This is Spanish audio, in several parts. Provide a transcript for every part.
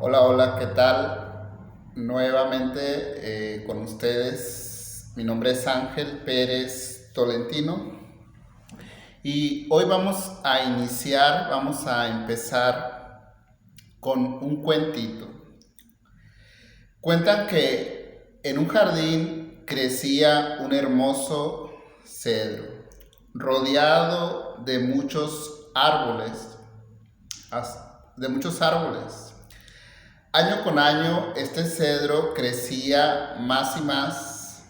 Hola, hola, ¿qué tal? Nuevamente con ustedes. Mi nombre es Ángel Pérez Tolentino y hoy vamos a empezar con un cuentito. Cuentan que en un jardín crecía un hermoso cedro, rodeado de muchos árboles. Año con año este cedro crecía más y más,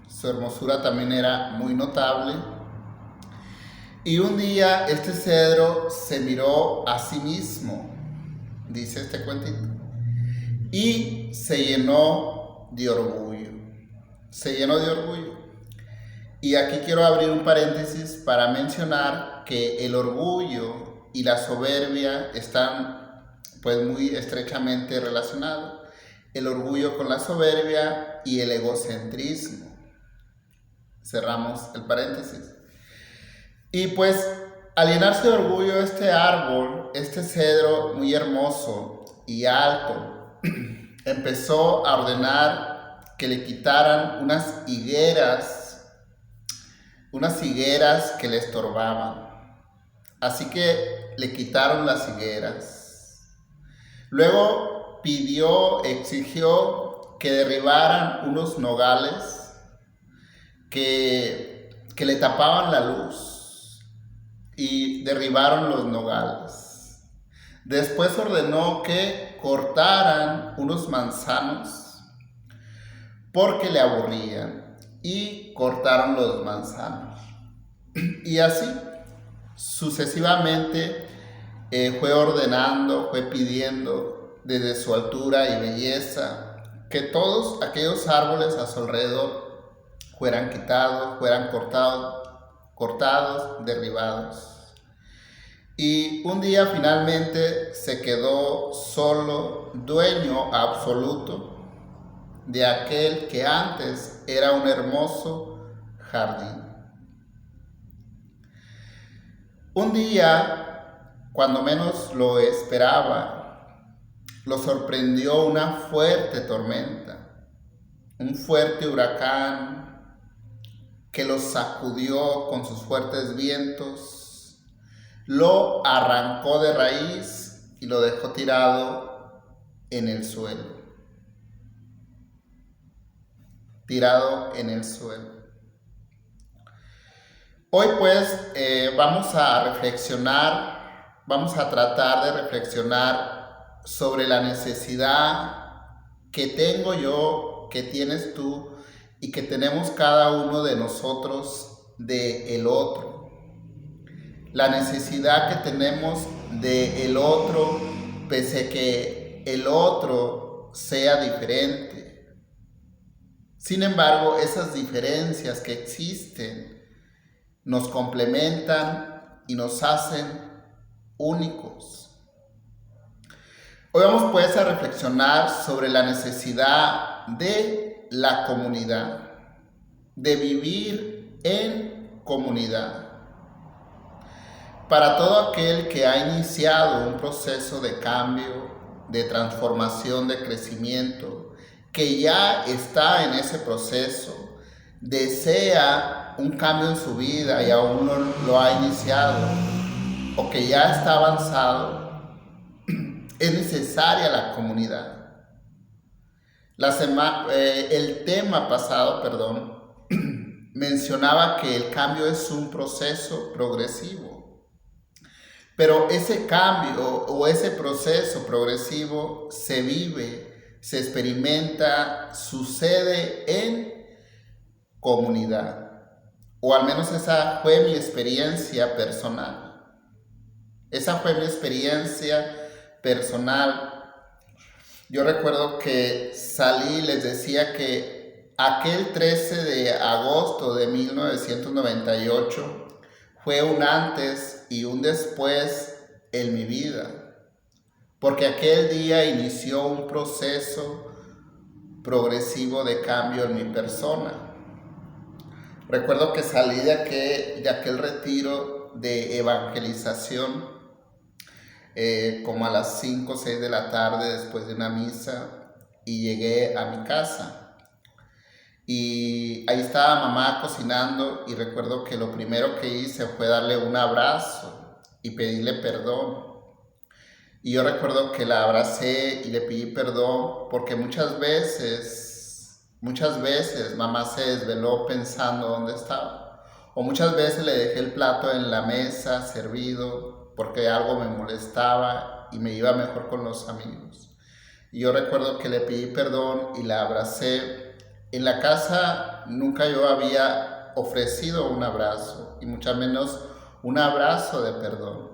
su hermosura también era muy notable y un día este cedro se miró a sí mismo, dice este cuentito, y se llenó de orgullo. Y aquí quiero abrir un paréntesis para mencionar que el orgullo y la soberbia están pues muy estrechamente relacionados. El orgullo con la soberbia y el egocentrismo. Cerramos el paréntesis. Y pues al llenarse de orgullo este árbol, este cedro muy hermoso y alto, empezó a ordenar que le quitaran unas higueras que le estorbaban. Así que le quitaron las higueras. Luego exigió que derribaran unos nogales que le tapaban la luz y derribaron los nogales. Después ordenó que cortaran unos manzanos porque le aburrían y cortaron los manzanos. Y así sucesivamente fue pidiendo desde su altura y belleza que todos aquellos árboles a su alrededor fueran quitados, fueran cortados, derribados. Y un día finalmente se quedó solo, dueño absoluto de aquel que antes era un hermoso jardín. Un día, cuando menos lo esperaba, lo sorprendió una fuerte tormenta, un fuerte huracán que lo sacudió con sus fuertes vientos, lo arrancó de raíz y lo dejó tirado en el suelo, tirado en el suelo. Hoy pues vamos a tratar de reflexionar sobre la necesidad que tengo yo, que tienes tú y que tenemos cada uno de nosotros de el otro. La necesidad que tenemos de el otro, pese a que el otro sea diferente. Sin embargo, esas diferencias que existen nos complementan y nos hacen únicos. Hoy vamos pues a reflexionar sobre la necesidad de la comunidad, de vivir en comunidad. Para todo aquel que ha iniciado un proceso de cambio, de transformación, de crecimiento, que ya está en ese proceso, desea un cambio en su vida y aún no lo ha iniciado, o que ya está avanzado, es necesaria la comunidad. El tema pasado, mencionaba que el cambio es un proceso progresivo, pero ese cambio o ese proceso progresivo se vive, se experimenta, sucede en comunidad. O al menos esa fue mi experiencia personal. Esa fue mi experiencia personal. Yo recuerdo que salí, les decía que aquel 13 de agosto de 1998 fue un antes y un después en mi vida. Porque aquel día inició un proceso progresivo de cambio en mi persona. Recuerdo que salí de aquel retiro de evangelización como a las 5 o 6 de la tarde después de una misa, y llegué a mi casa. Y ahí estaba mamá cocinando y recuerdo que lo primero que hice fue darle un abrazo y pedirle perdón. Y yo recuerdo que la abracé y le pedí perdón porque muchas veces mamá se desveló pensando dónde estaba. O muchas veces le dejé el plato en la mesa servido porque algo me molestaba y me iba mejor con los amigos. Y yo recuerdo que le pedí perdón y la abracé. En la casa nunca yo había ofrecido un abrazo y mucho menos un abrazo de perdón.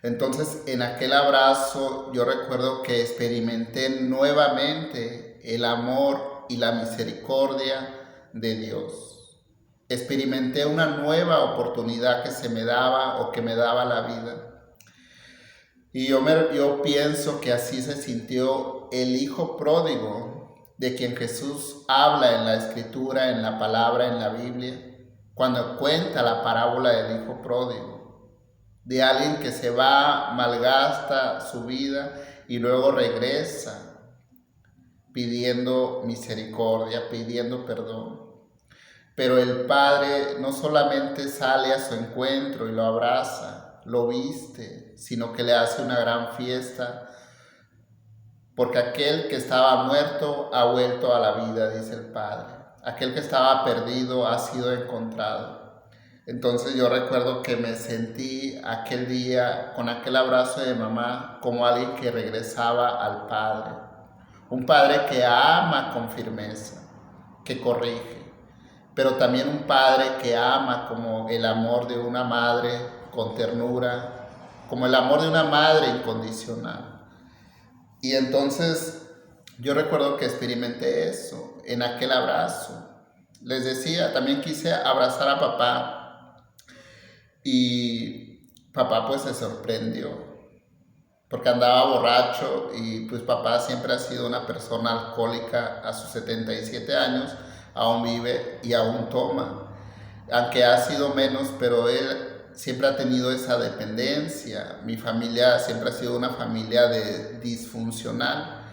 Entonces, en aquel abrazo yo recuerdo que experimenté nuevamente el amor y la misericordia de Dios. Experimenté una nueva oportunidad que se me daba o que me daba la vida. Y yo pienso que así se sintió el hijo pródigo de quien Jesús habla en la Escritura, en la palabra, en la Biblia, cuando cuenta la parábola del hijo pródigo, de alguien que se va, malgasta su vida y luego regresa pidiendo misericordia, pidiendo perdón. Pero el Padre no solamente sale a su encuentro y lo abraza, lo viste, sino que le hace una gran fiesta, porque aquel que estaba muerto ha vuelto a la vida, dice el Padre. Aquel que estaba perdido ha sido encontrado. Entonces yo recuerdo que me sentí aquel día con aquel abrazo de mamá como alguien que regresaba al Padre. Un Padre que ama con firmeza, que corrige, pero también un Padre que ama como el amor de una madre con ternura, como el amor de una madre incondicional. Y entonces yo recuerdo que experimenté eso en aquel abrazo. Les decía, también quise abrazar a papá. Y papá pues se sorprendió porque andaba borracho y pues papá siempre ha sido una persona alcohólica a sus 77 años, aún vive y aún toma, aunque ha sido menos, pero él siempre ha tenido esa dependencia. Mi familia siempre ha sido una familia disfuncional.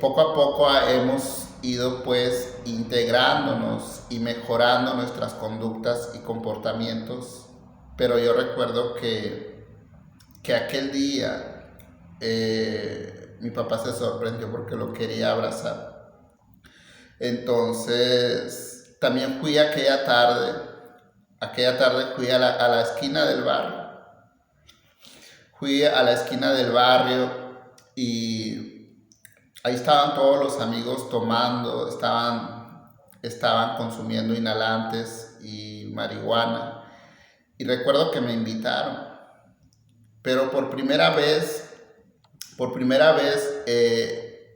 Poco a poco hemos ido pues integrándonos y mejorando nuestras conductas y comportamientos, pero yo recuerdo que aquel día mi papá se sorprendió porque lo quería abrazar. Entonces también fui aquella tarde fui a la esquina del barrio, y ahí estaban todos los amigos tomando, estaban consumiendo inhalantes y marihuana. Y recuerdo que me invitaron, pero por primera vez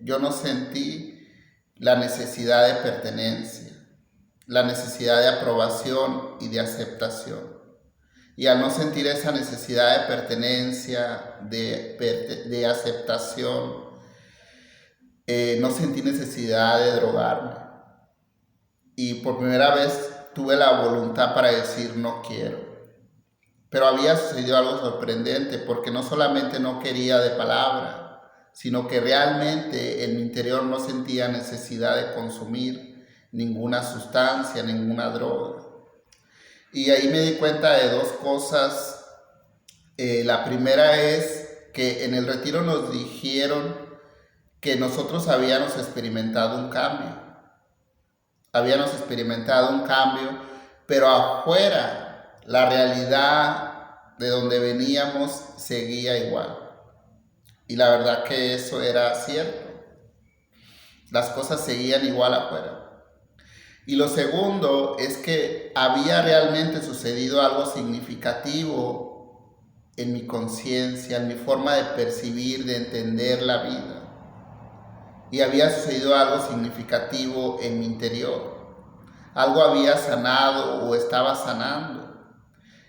yo no sentí la necesidad de pertenencia, la necesidad de aprobación y de aceptación. Y al no sentir esa necesidad de pertenencia, de aceptación, no sentí necesidad de drogarme. Y por primera vez tuve la voluntad para decir no quiero. Pero había sucedido algo sorprendente porque no solamente no quería de palabra, sino que realmente en mi interior no sentía necesidad de consumir ninguna sustancia, ninguna droga. Y ahí me di cuenta de dos cosas. La primera es que en el retiro nos dijeron que nosotros habíamos experimentado un cambio. Pero afuera la realidad de donde veníamos seguía igual. Y la verdad que eso era cierto. Las cosas seguían igual afuera. Y lo segundo es que había realmente sucedido algo significativo en mi conciencia, en mi forma de percibir, de entender la vida. Y había sucedido algo significativo en mi interior. Algo había sanado o estaba sanando.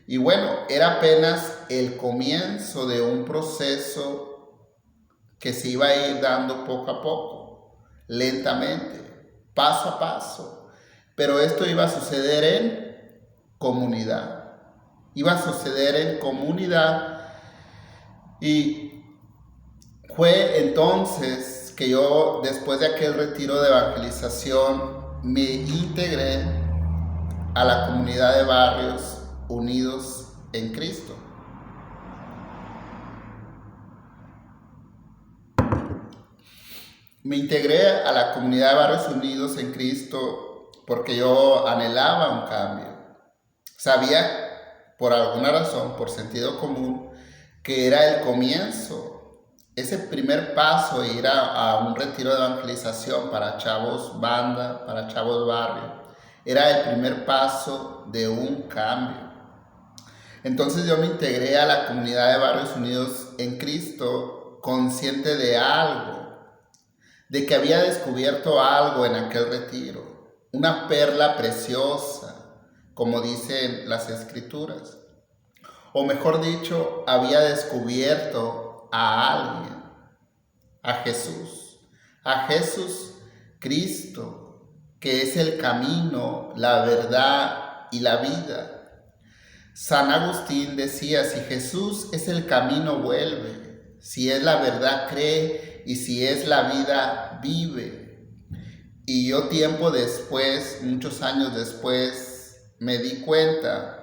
Y bueno, era apenas el comienzo de un proceso que se iba a ir dando poco a poco, lentamente, paso a paso. Pero esto iba a suceder en comunidad. Iba a suceder en comunidad Y fue entonces que yo, después de aquel retiro de evangelización, me integré a la comunidad de barrios unidos en Cristo. Me integré a la comunidad de barrios unidos en Cristo porque yo anhelaba un cambio. Sabía, por alguna razón, por sentido común, que era el comienzo, ese primer paso, ir a un retiro de evangelización para chavos banda, para chavos barrio, era el primer paso de un cambio. Entonces yo me integré a la comunidad de barrios unidos en Cristo consciente de algo, de que había descubierto algo en aquel retiro, una perla preciosa, como dicen las escrituras. O mejor dicho, había descubierto a alguien, a Jesús Cristo, que es el camino, la verdad y la vida. San Agustín decía, si Jesús es el camino, vuelve, si es la verdad, cree, y si es la vida, vive. Y yo tiempo después, muchos años después, me di cuenta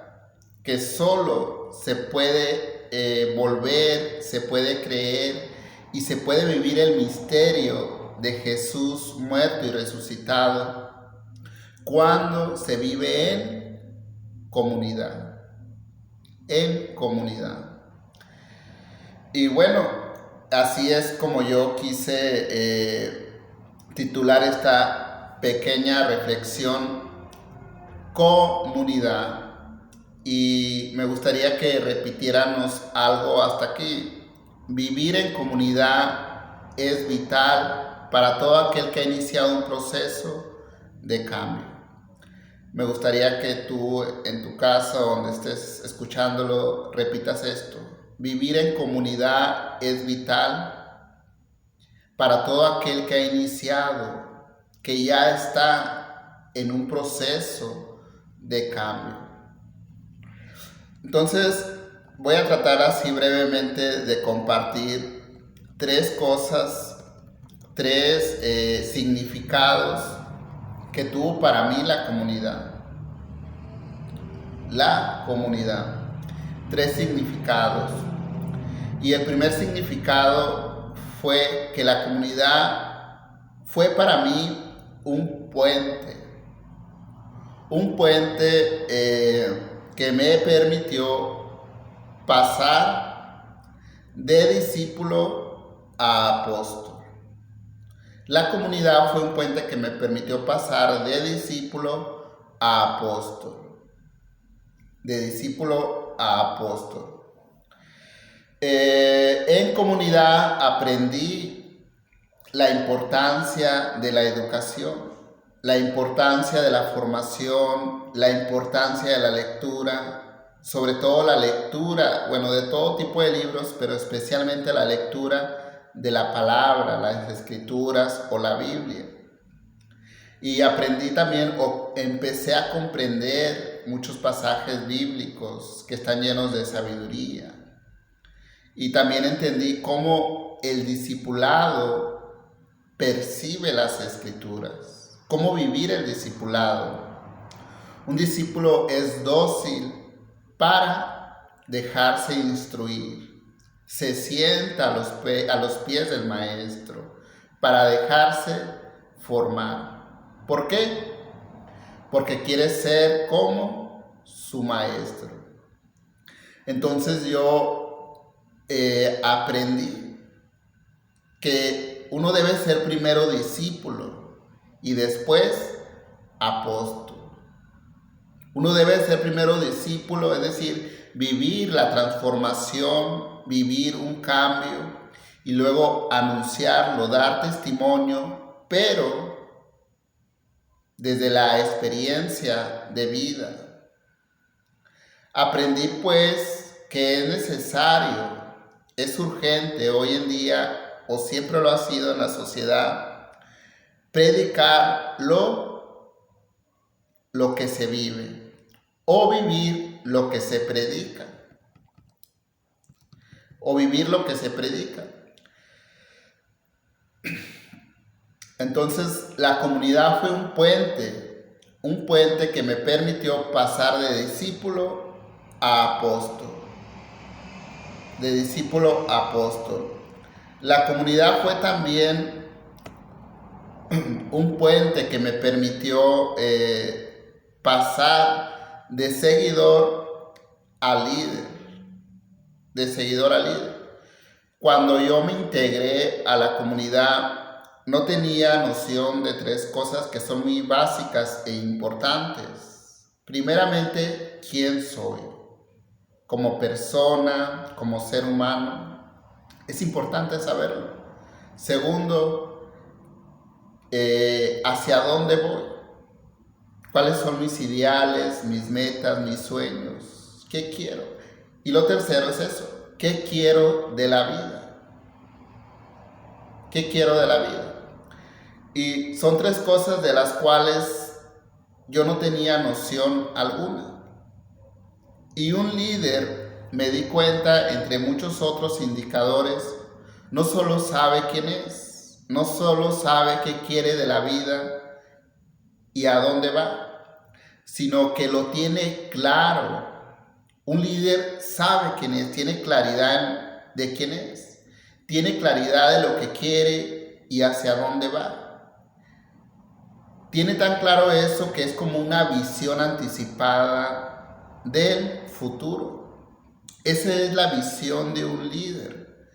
que solo se puede volver, se puede creer y se puede vivir el misterio de Jesús muerto y resucitado cuando se vive en comunidad, en comunidad. Y bueno, así es como yo quise titular esta pequeña reflexión, comunidad. Y me gustaría que repitiéramos algo hasta aquí. Vivir en comunidad es vital para todo aquel que ha iniciado un proceso de cambio. Me gustaría que tú en tu casa, donde estés escuchándolo, repitas esto. Vivir en comunidad es vital para todo aquel que ha iniciado, que ya está en un proceso de cambio. Entonces, voy a tratar así brevemente de compartir tres cosas, tres significados que tuvo para mí la comunidad. La comunidad. Tres significados. Y el primer significado fue que la comunidad fue para mí un puente. Un puente que me permitió pasar de discípulo a apóstol. La comunidad fue un puente que me permitió pasar de discípulo a apóstol. De discípulo a apóstol. En comunidad aprendí la importancia de la educación, la importancia de la formación, la importancia de la lectura, sobre todo la lectura, bueno, de todo tipo de libros, pero especialmente la lectura de la palabra, las escrituras o la Biblia. Y aprendí también, o empecé a comprender muchos pasajes bíblicos que están llenos de sabiduría. Y también entendí cómo el discipulado percibe las escrituras, cómo vivir el discipulado. Un discípulo es dócil para dejarse instruir, se sienta a los pies del maestro para dejarse formar. ¿Por qué? Porque quiere ser como su maestro. Entonces yo aprendí que uno debe ser primero discípulo y después apóstol. Uno debe ser primero discípulo, es decir, vivir la transformación, vivir un cambio y luego anunciarlo, dar testimonio, pero desde la experiencia de vida. Aprendí pues que es necesario, es urgente hoy en día, o siempre lo ha sido en la sociedad, predicar lo que se vive o vivir lo que se predica. o vivir lo que se predica. Entonces la comunidad fue un puente que me permitió pasar de discípulo a apóstol, de discípulo a apóstol. La comunidad fue también un puente que me permitió pasar de seguidor a líder, de seguidor a líder. Cuando yo me integré a la comunidad, no tenía noción de tres cosas que son muy básicas e importantes. Primeramente, ¿quién soy? Como persona, como ser humano. Es importante saberlo. Segundo, ¿hacia dónde voy? ¿Cuáles son mis ideales, mis metas, mis sueños? ¿Qué quiero? Y lo tercero es eso. ¿Qué quiero de la vida? ¿Qué quiero de la vida? Y son tres cosas de las cuales yo no tenía noción alguna. Y un líder, me di cuenta, entre muchos otros indicadores, no solo sabe quién es, no solo sabe qué quiere de la vida y a dónde va, sino que lo tiene claro. Un líder sabe quién es, tiene claridad de quién es, tiene claridad de lo que quiere y hacia dónde va. Tiene tan claro eso que es como una visión anticipada del futuro. Esa es la visión de un líder.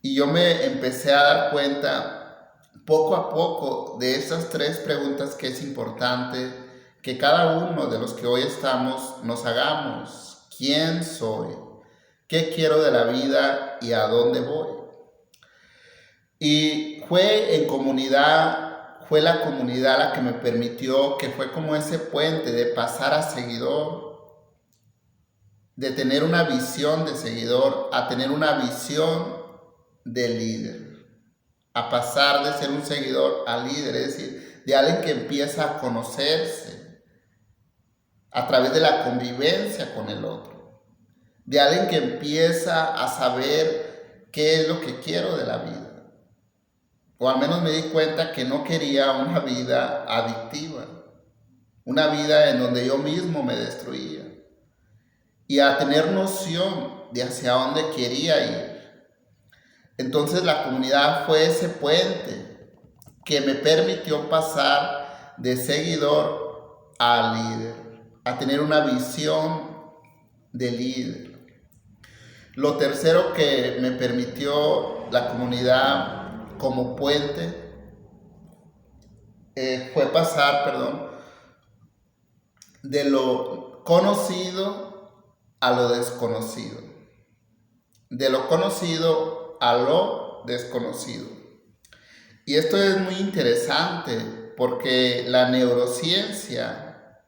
Y yo me empecé a dar cuenta poco a poco de esas tres preguntas que es importante que cada uno de los que hoy estamos nos hagamos. ¿Quién soy? ¿Qué quiero de la vida y a dónde voy? Y fue la comunidad la que me permitió, que fue como ese puente de pasar a seguidor, de tener una visión de seguidor a tener una visión de líder, a pasar de ser un seguidor a líder, es decir, de alguien que empieza a conocerse a través de la convivencia con el otro, de alguien que empieza a saber qué es lo que quiero de la vida. O al menos me di cuenta que no quería una vida adictiva, una vida en donde yo mismo me destruía. Y a tener noción de hacia dónde quería ir. Entonces la comunidad fue ese puente que me permitió pasar de seguidor a líder, a tener una visión de líder. Lo tercero que me permitió la comunidad como puente fue pasar, de lo conocido a lo desconocido. De lo conocido a lo desconocido. Y esto es muy interesante porque la neurociencia,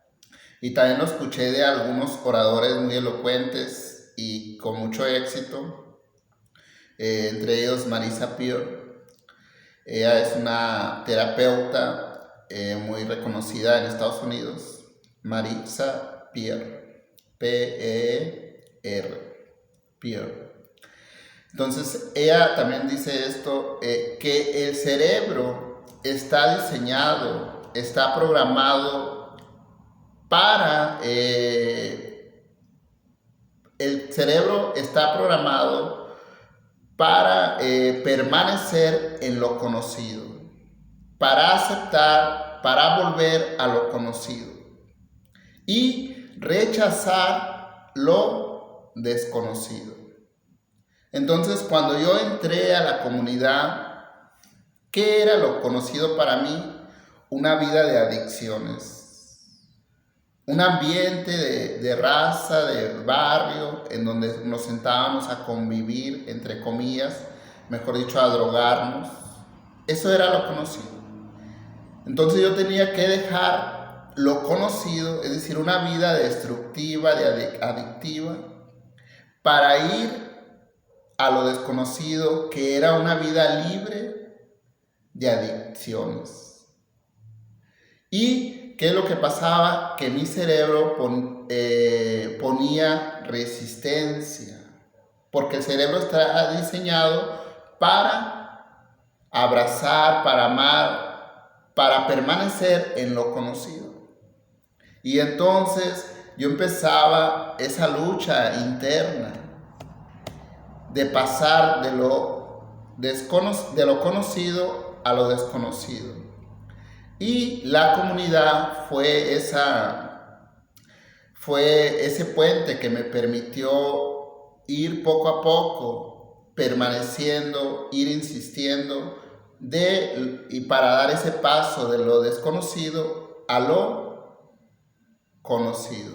y también lo escuché de algunos oradores muy elocuentes y con mucho éxito, entre ellos Marisa Peer. Ella es una terapeuta muy reconocida en Estados Unidos, Marisa Peer, P-E-R, Peer. Entonces, ella también dice esto, que el cerebro está diseñado, está programado para, el cerebro está programado para permanecer en lo conocido, para aceptar, para volver a lo conocido y rechazar lo desconocido. Entonces, cuando yo entré a la comunidad, ¿qué era lo conocido para mí? Una vida de adicciones. Un ambiente de raza, de barrio, en donde nos sentábamos a convivir, entre comillas, mejor dicho, a drogarnos. Eso era lo conocido. Entonces yo tenía que dejar lo conocido, es decir, una vida destructiva, adictiva, para ir a lo desconocido, que era una vida libre de adicciones. ¿Y qué es lo que pasaba? Que mi cerebro ponía resistencia. porque el cerebro está diseñado para abrazar, para amar, para permanecer en lo conocido. Y entonces yo empezaba esa lucha interna de pasar de lo conocido a lo desconocido. Y la comunidad fue ese puente que me permitió ir poco a poco, permaneciendo, ir insistiendo, y para dar ese paso de lo desconocido a lo conocido.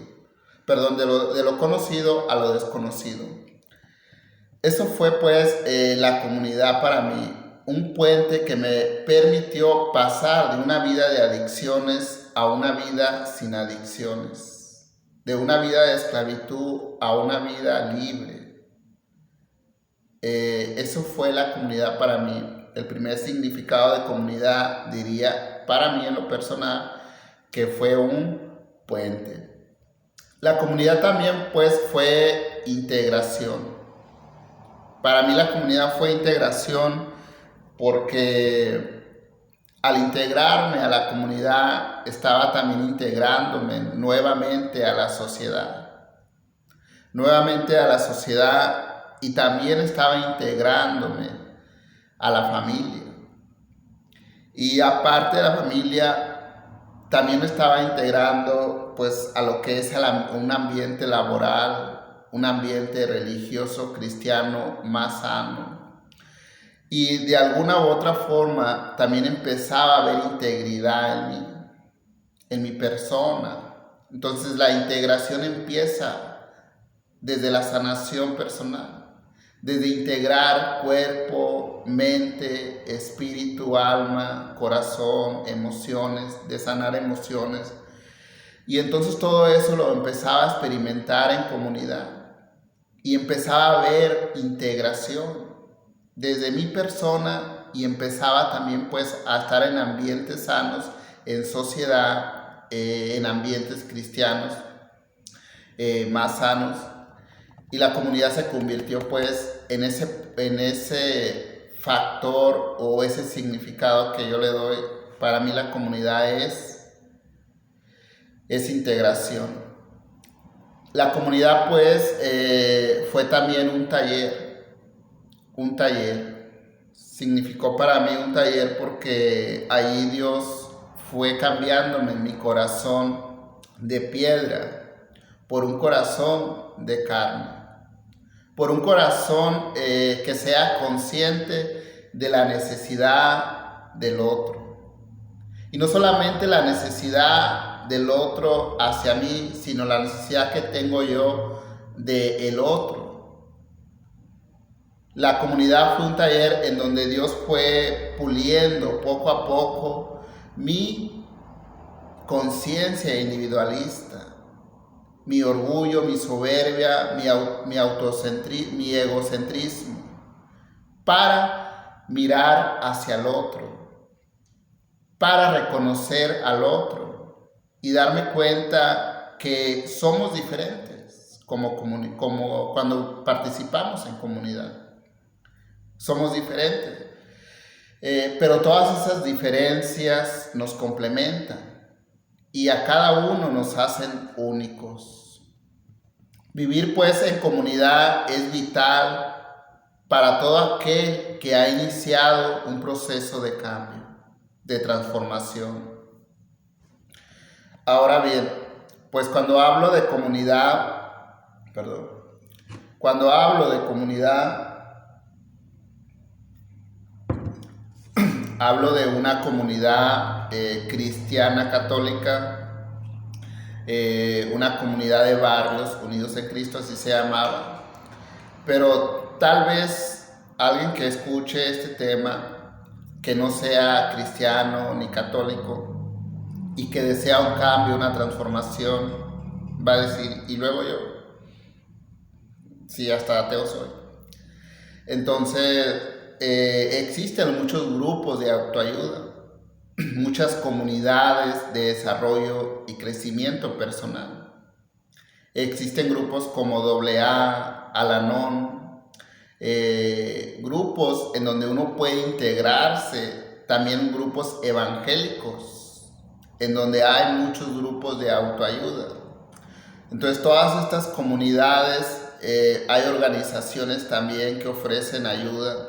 Perdón, de lo conocido a lo desconocido. Eso fue pues la comunidad para mí, un puente que me permitió pasar de una vida de adicciones a una vida sin adicciones, de una vida de esclavitud a una vida libre. Eso fue la comunidad para mí. El primer significado de comunidad, diría, para mí en lo personal, que fue un puente. La comunidad también pues fue integración. Para mí la comunidad fue integración porque al integrarme a la comunidad estaba también integrándome nuevamente a la sociedad. Nuevamente a la sociedad, y también estaba integrándome a la familia. Y aparte de la familia, también me estaba integrando pues a lo que es un ambiente laboral, un ambiente religioso cristiano más sano. Y de alguna u otra forma también empezaba a haber integridad en mi persona. Entonces la integración empieza desde la sanación personal, desde integrar cuerpo, mente, espíritu, alma, corazón, emociones, de sanar emociones. Y entonces todo eso lo empezaba a experimentar en comunidad y empezaba a ver integración desde mi persona, y empezaba también pues a estar en ambientes sanos, en sociedad, en ambientes cristianos más sanos. Y la comunidad se convirtió pues en ese factor o ese significado que yo le doy. Para mí la comunidad es integración. La comunidad pues fue también un taller. Significó para mí un taller porque ahí Dios fue cambiándome mi corazón de piedra por un corazón de carne, por un corazón que sea consciente de la necesidad del otro. Y no solamente la necesidad del otro hacia mí, sino la necesidad que tengo yo del otro. La comunidad fue un taller en donde Dios fue puliendo poco a poco mi conciencia individualista, mi orgullo, mi soberbia, mi egocentrismo, para mirar hacia el otro, para reconocer al otro y darme cuenta que somos diferentes como cuando participamos en comunidad. Somos diferentes, pero todas esas diferencias nos complementan y a cada uno nos hacen únicos. Vivir pues en comunidad es vital para todo aquel que ha iniciado un proceso de cambio, de transformación. Ahora bien, pues cuando hablo de comunidad, hablo de una comunidad cristiana católica, una comunidad de barrios unidos en Cristo, así se llamaba. Pero tal vez alguien que escuche este tema, que no sea cristiano ni católico y que desea un cambio, una transformación, va a decir, ¿y luego yo? Sí, hasta ateo soy. Entonces, existen muchos grupos de autoayuda, muchas comunidades de desarrollo y crecimiento personal. Existen grupos como AA, Al-Anon, grupos en donde uno puede integrarse, también grupos evangélicos, en donde hay muchos grupos de autoayuda. Entonces todas estas comunidades, hay organizaciones también que ofrecen ayuda.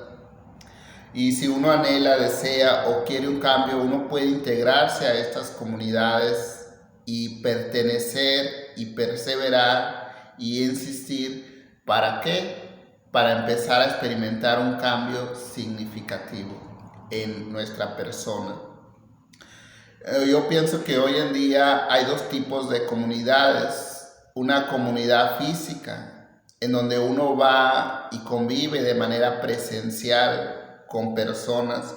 Y si uno anhela, desea o quiere un cambio, uno puede integrarse a estas comunidades y pertenecer y perseverar y insistir. ¿Para qué? Para empezar a experimentar un cambio significativo en nuestra persona. Yo pienso que hoy en día hay dos tipos de comunidades. Una comunidad física, en donde uno va y convive de manera presencial con personas,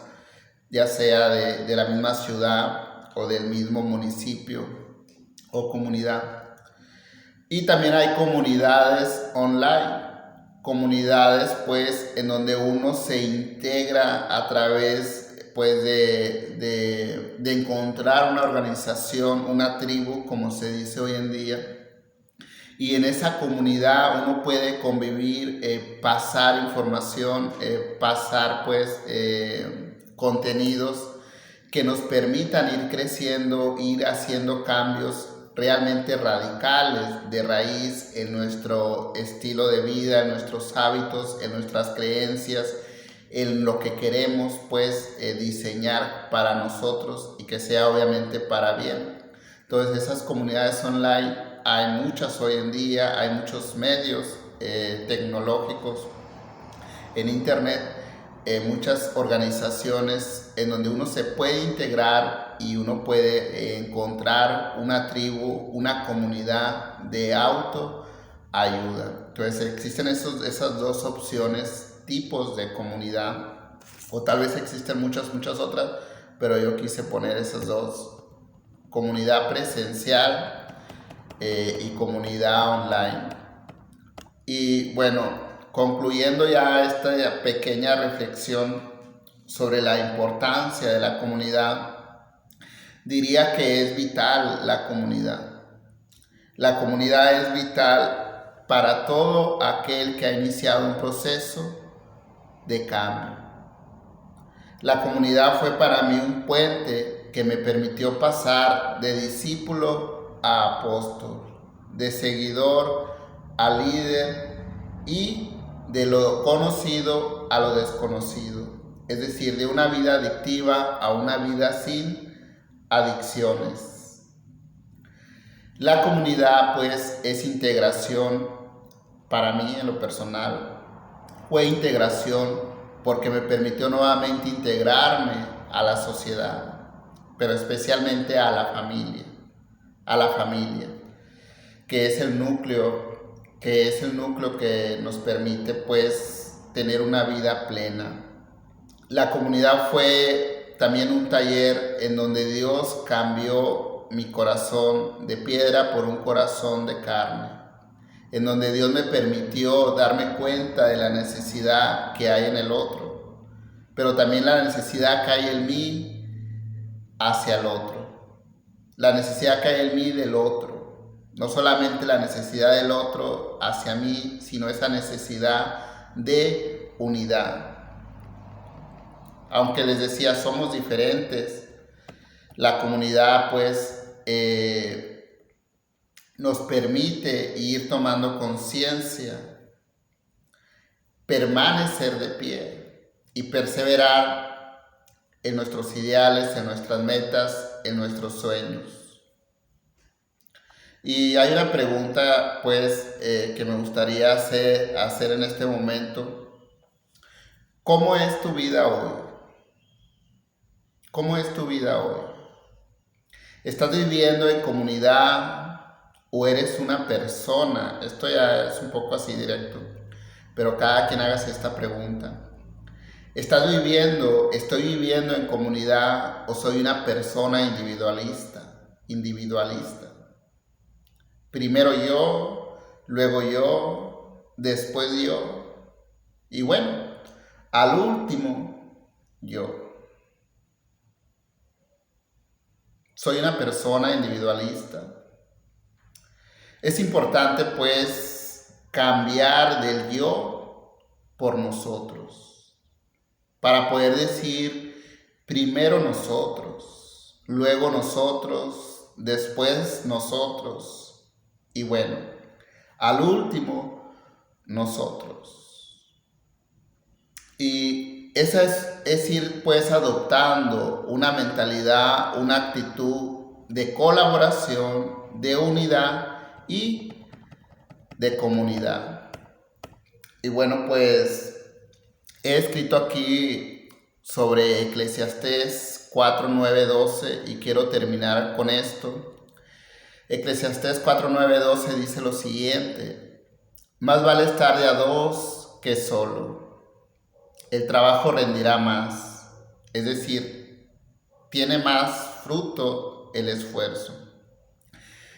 ya sea de la misma ciudad o del mismo municipio o comunidad. Y también hay comunidades online, comunidades pues en donde uno se integra a través pues de encontrar una organización, una tribu, como se dice hoy en día. Y en esa comunidad uno puede convivir, pasar información, pasar pues contenidos que nos permitan ir creciendo, ir haciendo cambios realmente radicales de raíz en nuestro estilo de vida, en nuestros hábitos, en nuestras creencias, en lo que queremos pues diseñar para nosotros y que sea obviamente para bien. Entonces esas comunidades online hay muchas hoy en día, hay muchos medios tecnológicos en internet, muchas organizaciones en donde uno se puede integrar y uno puede encontrar una tribu, una comunidad de autoayuda. Entonces existen esas dos opciones, tipos de comunidad, o tal vez existen muchas otras, pero yo quise poner esas dos: comunidad presencial y comunidad online. Y bueno, concluyendo ya esta pequeña reflexión sobre la importancia de la comunidad, diría que es vital la comunidad. La comunidad es vital para todo aquel que ha iniciado un proceso de cambio. La comunidad fue para mí un puente que me permitió pasar de discípulo a apóstol, de seguidor a líder y de lo conocido a lo desconocido. Es decir, de una vida adictiva a una vida sin adicciones. La comunidad pues es integración. Para mí en lo personal fue integración porque me permitió nuevamente integrarme a la sociedad, pero especialmente a la familia, que es el núcleo, que nos permite pues tener una vida plena. La comunidad fue también un taller en donde Dios cambió mi corazón de piedra por un corazón de carne, en donde Dios me permitió darme cuenta de la necesidad que hay en el otro, pero también la necesidad que hay en mí hacia el otro, la necesidad que hay en mí del otro, no solamente la necesidad del otro hacia mí, sino esa necesidad de unidad. Aunque les decía, somos diferentes, la comunidad pues nos permite ir tomando conciencia, permanecer de pie y perseverar en nuestros ideales, en nuestras metas, en nuestros sueños. Y hay una pregunta pues que me gustaría hacer en este momento. ¿Cómo es tu vida hoy? ¿Cómo es tu vida hoy? ¿Estás viviendo en comunidad o eres una persona? Esto ya es un poco así directo, pero cada quien hágase esta pregunta. ¿Estoy viviendo en comunidad o soy una persona individualista? Primero yo, luego yo, después yo y bueno, al último yo. Soy una persona individualista. Es importante pues cambiar del yo por nosotros, para poder decir primero nosotros, luego nosotros, después nosotros y bueno, al último nosotros. Y esa es ir pues adoptando una mentalidad, una actitud de colaboración, de unidad y de comunidad. Y bueno, pues he escrito aquí sobre Eclesiastés 4, 9, 12 y quiero terminar con esto. Eclesiastés 4, 9, 12 dice lo siguiente: más vale estar de a dos que solo. El trabajo rendirá más, es decir, tiene más fruto el esfuerzo.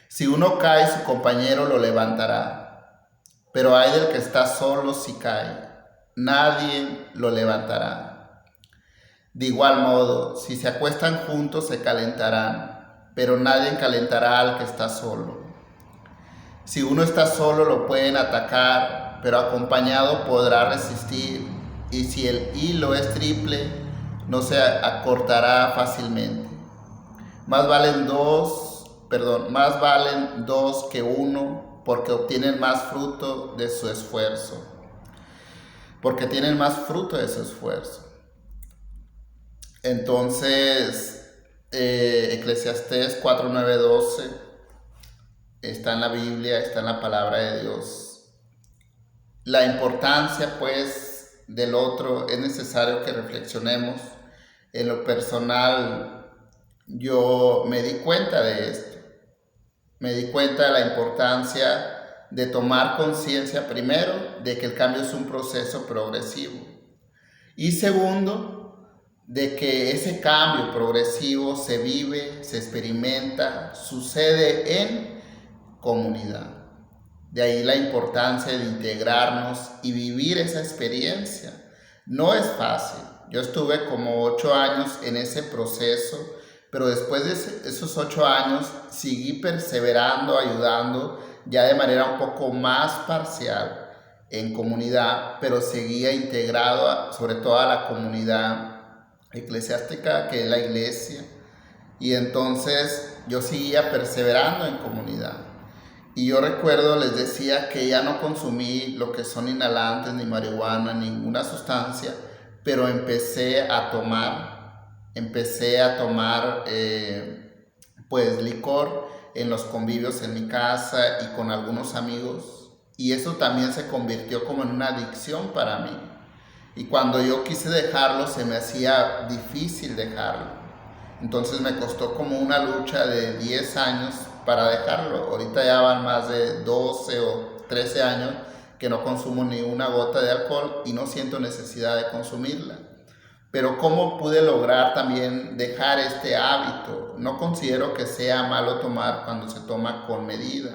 Si uno cae, su compañero lo levantará, pero ay del que está solo si cae, nadie lo levantará. De igual modo, si se acuestan juntos se calentarán, pero nadie calentará al que está solo. Si uno está solo lo pueden atacar, pero acompañado podrá resistir, y si el hilo es triple, no se acortará fácilmente. Más valen dos que uno, porque obtienen más fruto de su esfuerzo. Porque tienen más fruto de su esfuerzo. Entonces, Eclesiastés 4, 9, 12 está en la Biblia, está en la palabra de Dios. La importancia, pues, del otro es necesario que reflexionemos. En lo personal, yo me di cuenta de esto. Me di cuenta de la importancia de tomar conciencia, primero, de que el cambio es un proceso progresivo. Y segundo, de que ese cambio progresivo se vive, se experimenta, sucede en comunidad. De ahí la importancia de integrarnos y vivir esa experiencia. No es fácil. Yo estuve como 8 años en ese proceso, pero después de esos 8 años seguí perseverando, ayudando ya de manera un poco más parcial en comunidad, pero seguía integrado sobre todo a la comunidad eclesiástica que es la iglesia. Y entonces yo seguía perseverando en comunidad. Y yo recuerdo, les decía que ya no consumí lo que son inhalantes, ni marihuana, ninguna sustancia, pero empecé a tomar pues licor en los convivios en mi casa y con algunos amigos. Y eso también se convirtió como en una adicción para mí. Y cuando yo quise dejarlo, se me hacía difícil dejarlo. Entonces me costó como una lucha de 10 años para dejarlo. Ahorita ya van más de 12 o 13 años que no consumo ni una gota de alcohol y no siento necesidad de consumirla. Pero ¿cómo pude lograr también dejar este hábito? No considero que sea malo tomar cuando se toma con medida.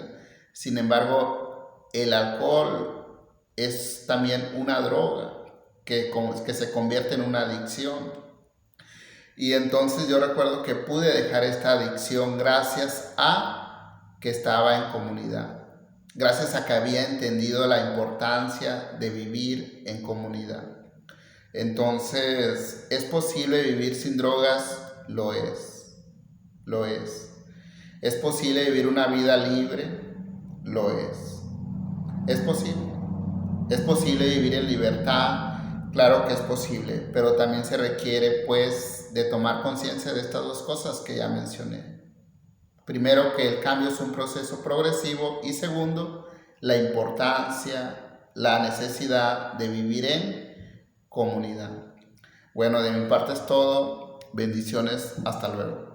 Sin embargo, el alcohol es también una droga que se convierte en una adicción. Y entonces yo recuerdo que pude dejar esta adicción gracias a que estaba en comunidad, gracias a que había entendido la importancia de vivir en comunidad. Entonces, ¿es posible vivir sin drogas? Lo es. ¿Es posible vivir una vida libre? Lo es. Es posible. ¿Es posible vivir en libertad? Claro que es posible, pero también se requiere pues de tomar conciencia de estas dos cosas que ya mencioné. Primero, que el cambio es un proceso progresivo y segundo, la importancia, la necesidad de vivir en comunidad. Bueno, de mi parte es todo. Bendiciones. Hasta luego.